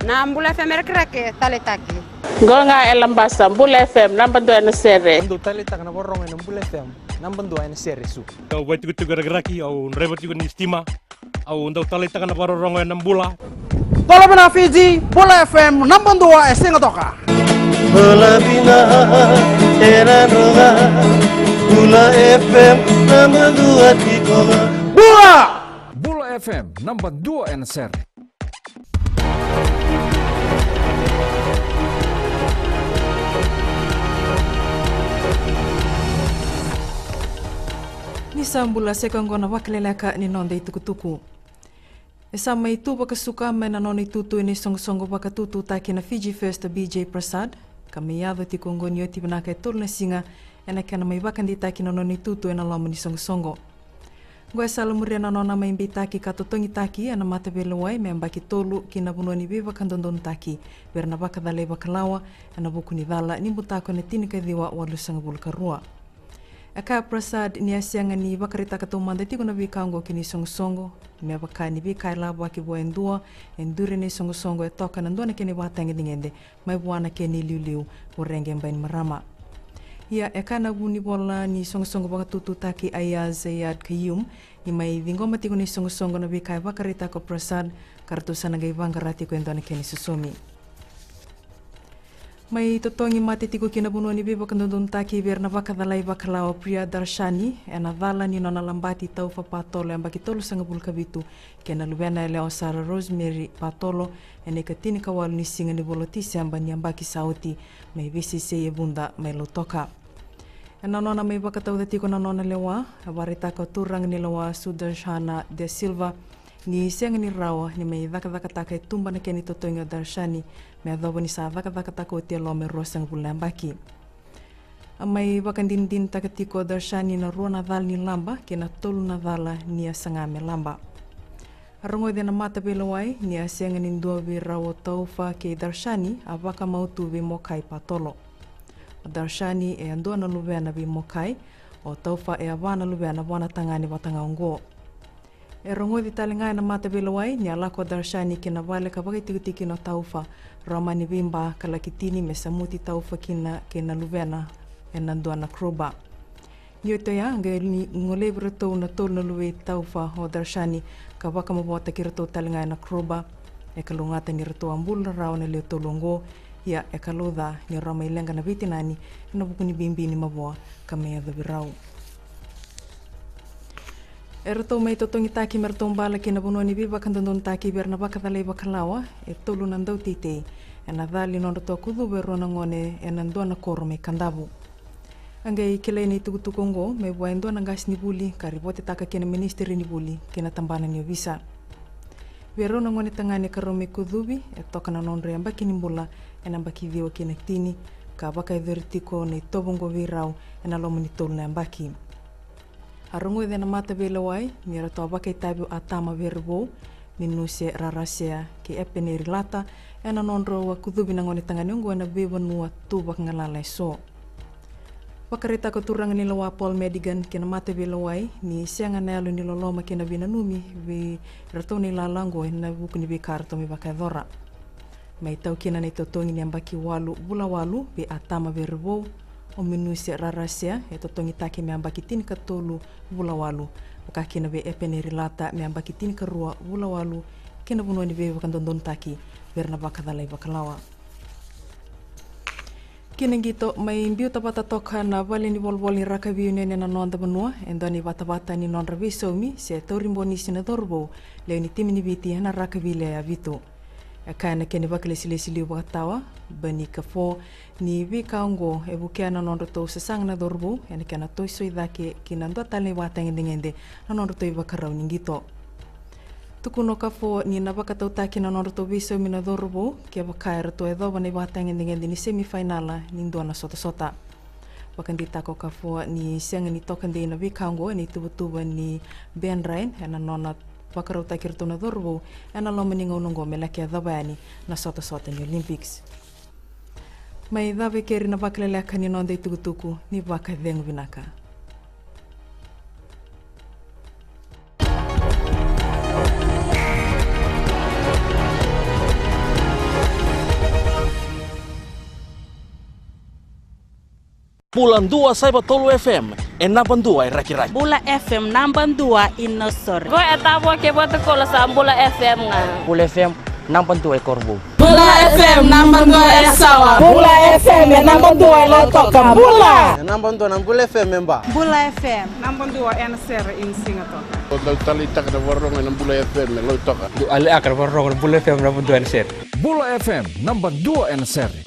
Na Mbula FM rek tale taki. Gonga elambasa Mbula FM namba ndo ene sere. Ndo tale tak na borong ene Mbula FM namba ndo ene sere su. Kau buat tiga geraki au rewat juga nistima au ndo tale tak na borong ene Mbula. Tolo bina Fiji Mbula FM namba ndo esinga toka. Mbula bina era roga Mbula FM namba ndo tikola. Mbula FM namba 2 ene sere. Nisambula sekangona wakleleka ni nonde itukutuku. Esama itu bakasuka mena noni tutu ini songo bakatutu taki na Fiji First BJ Prasad. Kami yado ti kongo ni oti banaka tolna singa ena kana mai bakandi taki na noni tutu ena lamu ni songo. Goe salamuria na nona mai mbitaki katotongi taki ena mata belawai membaki tolu kina bunoni biva kandondon taki. Berna bakadale bakalawa ena buku ni dala ni butako na tinika diwa walusanga bulkarua. Aka Prasad ni asianga ni bakarita katumanda tiko na bikango kini songo me bakani bi kaila baki bo endure ni songo e toka na ndona kini watangi dingende mai buana kini liuliu urenge mbain marama ya ekana buni bola ni songo bakatutu taki Ayaz Zayad Kayum ni mai vingoma tiko ni songo na bikai bakarita ko Prasad kartusana gai vangarati ko endona kini susumi. Mai totongi mati tiku kina bunuh ni biba kandundun taki biar na baka dalai bakalawa Priya Darshani ena dala ni nona lambati tau fa patolo yang baki tolu sanga bul kabitu kena lubena eleo Sarah Rosemary patolo ene katini kawal ni singa ni bolotisi ambani yang baki sauti mai visi seye bunda mai lotoka. Ena nona mai baka tau datiko na nona lewa abarita ko turang ni lewa Sudarshana de Silva ni senga ni rawa ni mai daka taka tumba na keni totongi Darshani me adobo ni sa daka taka tia lo me rosang bulan baki. Amai bakandindin takatiko Darshani na ruana dal ni lamba kena tolu na dala ni asanga me lamba. Arongo de na mata belawai ni asenga ni dua bi rawo taufa ke Darshani abaka mautu bi mokai patolo. Darshani e andua na lubena bi mokai o taufa e avana lubena wana tangani watanga ongo. E rongo di talingai na mata belawai ni alako Darshani kina vale ka bagai tiki no taufa ramani bimba kalakitini me samuti taufa kina luvena e nandua na kroba. Nyoto ya ngai ngole breto na tol na luwe taufa o Darshani ka baka mabota kirato talingai na kroba e kalungata ni reto ambul na rao na leo tolongo ya e kaludha ni rama ilenga na vitinani na bukuni bimbi ni maboa kamea dhabirau. Erato mai totongi taki merto mbala kina bunuani biba kandondon taki biar na baka dalai bakalawa e tolu nandau titei e na dhali nondo toa kudu bero na ngone e nandua na koro me kandabu. Angai kile ni tukutukongo me bua endua na gas ni buli karibote taka kina ministeri ni buli kina tambana ni visa. Bero na ngone tangani karome kudubi e toka na nondre ambaki ni mbula e nambaki viwa kina tini ka baka e dhuritiko ni tobongo virau e na lomo ni tolu na ambaki. Arongo de na mata belawai ni rato abaka itabu atama verbo minuse rarasea ki epene rilata ena nonro wa kudubi na ngone tangani ungo na beba nua tubak ngalalai so. Wakarita ko turang ni lawa Paul Medigan ki na mata belawai ni sianga nalo ni loloma ki na binanumi vi rato ni lalango na buku ni bikarto mi baka dhora. Mai tau kina ni totongi ni ambaki bula walu bi atama verbo o minuse rarasea e totongi take me ambaki tini ka tolu vulawalu o kina be epene rilata me ambaki tini ka rua vulawalu kina bunuani be wakandondon taki berna baka dalai bakalawa. Kina gito mai mbiu tapata toka na vale ni volvoli raka viu nene na nonda banua endoni vata ni non raviso mi se taurimboni sina dorbo leo ni timi ni viti na raka vile ya vitu. Kana kene bakalesi liu bakatawa bani kafo ni vikaongo e bukiana nondo to sesang na dorbo ene kana toiso idake kinando tale watang ngende na nondo to bakarau ningito tukuno kafo ni na bakatau taki na nondo to viso mina dorbo ke bakaira to edo bani watang ngende ni semifinala ni ndona sota bakandita ko kafo ni senga ni tokande na vikaongo ni tubutuba ni Ben Ryan ena nona bakarau takir to na dorbo ena lo meningo nongo melaki adabani na sota ni Olympics. Mai dhawe keri na bakaleleka ni nonde tukutuku ni baka dhengu binaka. Pulang 2 Saiba Tolu FM, Naban 2 Raki-Raki. Bula FM Naban 2 Inosor. Go etabo ke boto ko sa Bula FM nga. Bula FM Naban 2 Korbo. Bula FM Naban 2 Sawa. Bula FM Naban 2 Lotoka. Bula. Naban 2 Bula FM memba. Bula FM Naban 2 NSR in Singapore. Kalau talita kada warong ng Bula FM Lotoka. Ali akar warong Bula FM Naban 2 NSR. Bula FM Naban 2 NSR.